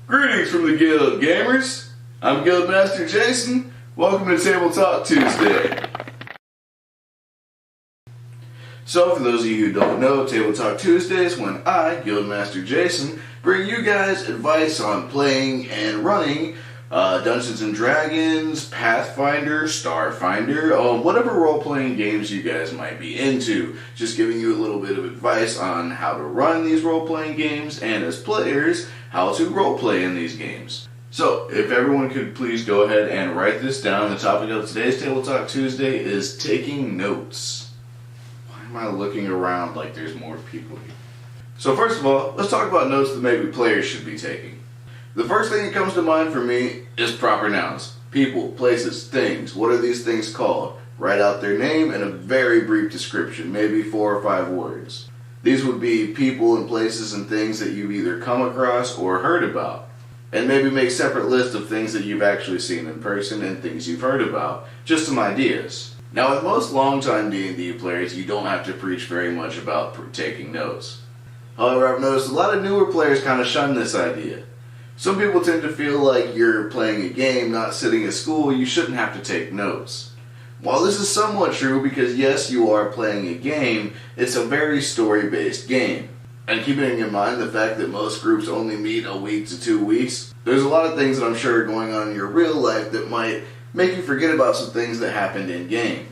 Greetings from the Guild, gamers! I'm Guildmaster Jason. Welcome to TableTalk Tuesday. So, for those of you who don't know, TableTalk Tuesday is when I, Guildmaster Jason, bring you guys advice on playing and running Dungeons & Dragons, Pathfinder, Starfinder, whatever role-playing games you guys might be into. Just giving you a little bit of advice on how to run these role-playing games, and as players, how to roleplay in these games. So, if everyone could please go ahead and write this down. The topic of today's TableTalk Tuesday is taking notes. Why am I looking around like there's more people here? So first of all, let's talk about notes that maybe players should be taking. The first thing that comes to mind for me is proper nouns. People, places, things. What are these things called? Write out their name and a very brief description, maybe 4 or 5 words. These would be people and places and things that you've either come across or heard about. And maybe make separate lists of things that you've actually seen in person and things you've heard about. Just some ideas. Now with most longtime D&D players, you don't have to preach very much about taking notes. However, I've noticed a lot of newer players kind of shun this idea. Some people tend to feel like you're playing a game, not sitting at school, you shouldn't have to take notes. While this is somewhat true because yes, you are playing a game, it's a very story-based game. And keeping in mind the fact that most groups only meet a week to 2 weeks, there's a lot of things that I'm sure are going on in your real life that might make you forget about some things that happened in game.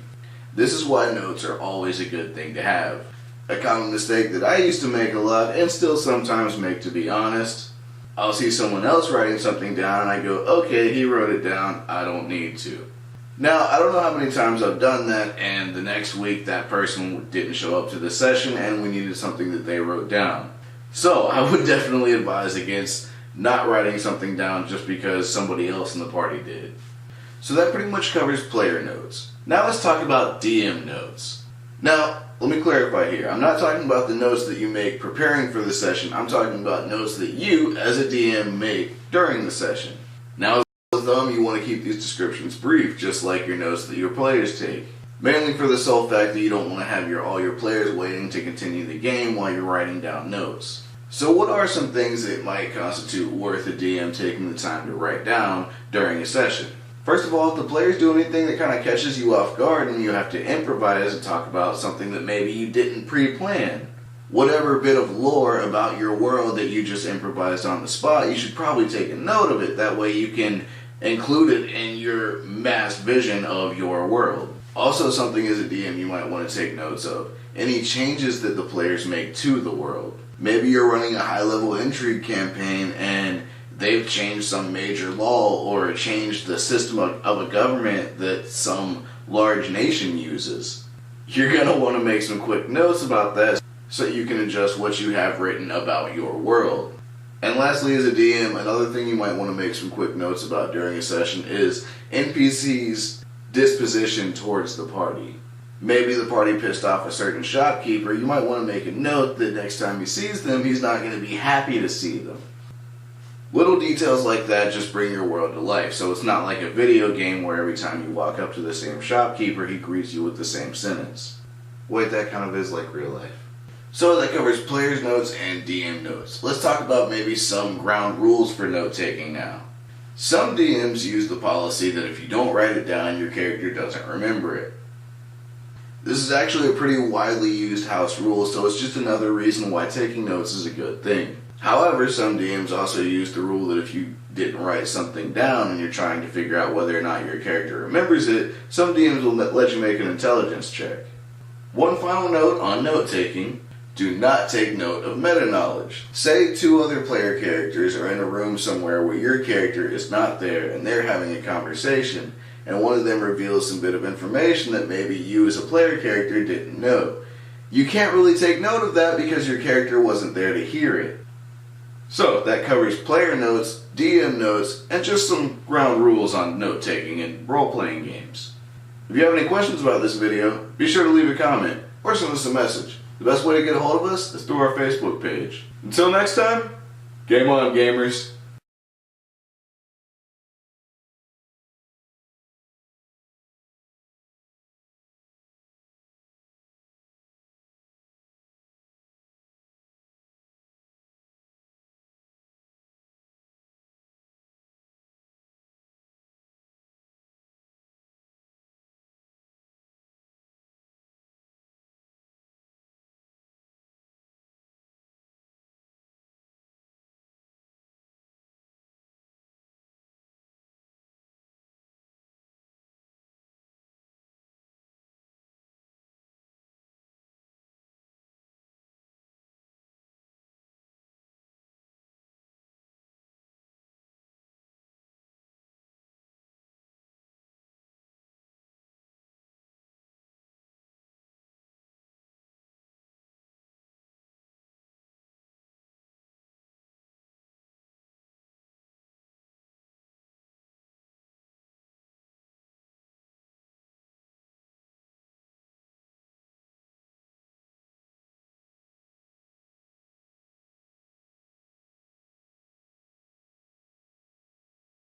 This is why notes are always a good thing to have. A common mistake that I used to make a lot, and still sometimes make, to be honest, I'll see someone else writing something down and I go, okay, he wrote it down, I don't need to. Now, I don't know how many times I've done that and the next week that person didn't show up to the session and we needed something that they wrote down. So, I would definitely advise against not writing something down just because somebody else in the party did. So that pretty much covers player notes. Now let's talk about DM notes. Now, let me clarify here. I'm not talking about the notes that you make preparing for the session. I'm talking about notes that you, as a DM, make during the session. Now, as a thumb, you want to keep these descriptions brief, just like your notes that your players take. Mainly for the sole fact that you don't want to have all your players waiting to continue the game while you're writing down notes. So what are some things that might constitute worth a DM taking the time to write down during a session? First of all, if the players do anything that kind of catches you off guard and you have to improvise and talk about something that maybe you didn't pre-plan, whatever bit of lore about your world that you just improvised on the spot, you should probably take a note of it. That way you can include it in your mass vision of your world. Also, something as a DM you might want to take notes of: any changes that the players make to the world. Maybe you're running a high-level intrigue campaign and they've changed some major law or changed the system of a government that some large nation uses. You're going to want to make some quick notes about that so you can adjust what you have written about your world. And lastly, as a DM, another thing you might want to make some quick notes about during a session is NPC's disposition towards the party. Maybe the party pissed off a certain shopkeeper. You might want to make a note that next time he sees them, he's not going to be happy to see them. Little details like that just bring your world to life, so it's not like a video game where every time you walk up to the same shopkeeper, he greets you with the same sentence. Wait, that kind of is like real life. So that covers players' notes and DM notes. Let's talk about maybe some ground rules for note-taking now. Some DMs use the policy that if you don't write it down, your character doesn't remember it. This is actually a pretty widely used house rule, so it's just another reason why taking notes is a good thing. However, some DMs also use the rule that if you didn't write something down and you're trying to figure out whether or not your character remembers it, some DMs will let you make an intelligence check. One final note on note-taking: do not take note of meta-knowledge. Say 2 other player characters are in a room somewhere where your character is not there and they're having a conversation, and one of them reveals some bit of information that maybe you as a player character didn't know. You can't really take note of that because your character wasn't there to hear it. So, that covers player notes, DM notes, and just some ground rules on note-taking in role-playing games. If you have any questions about this video, be sure to leave a comment or send us a message. The best way to get a hold of us is through our Facebook page. Until next time, game on, gamers.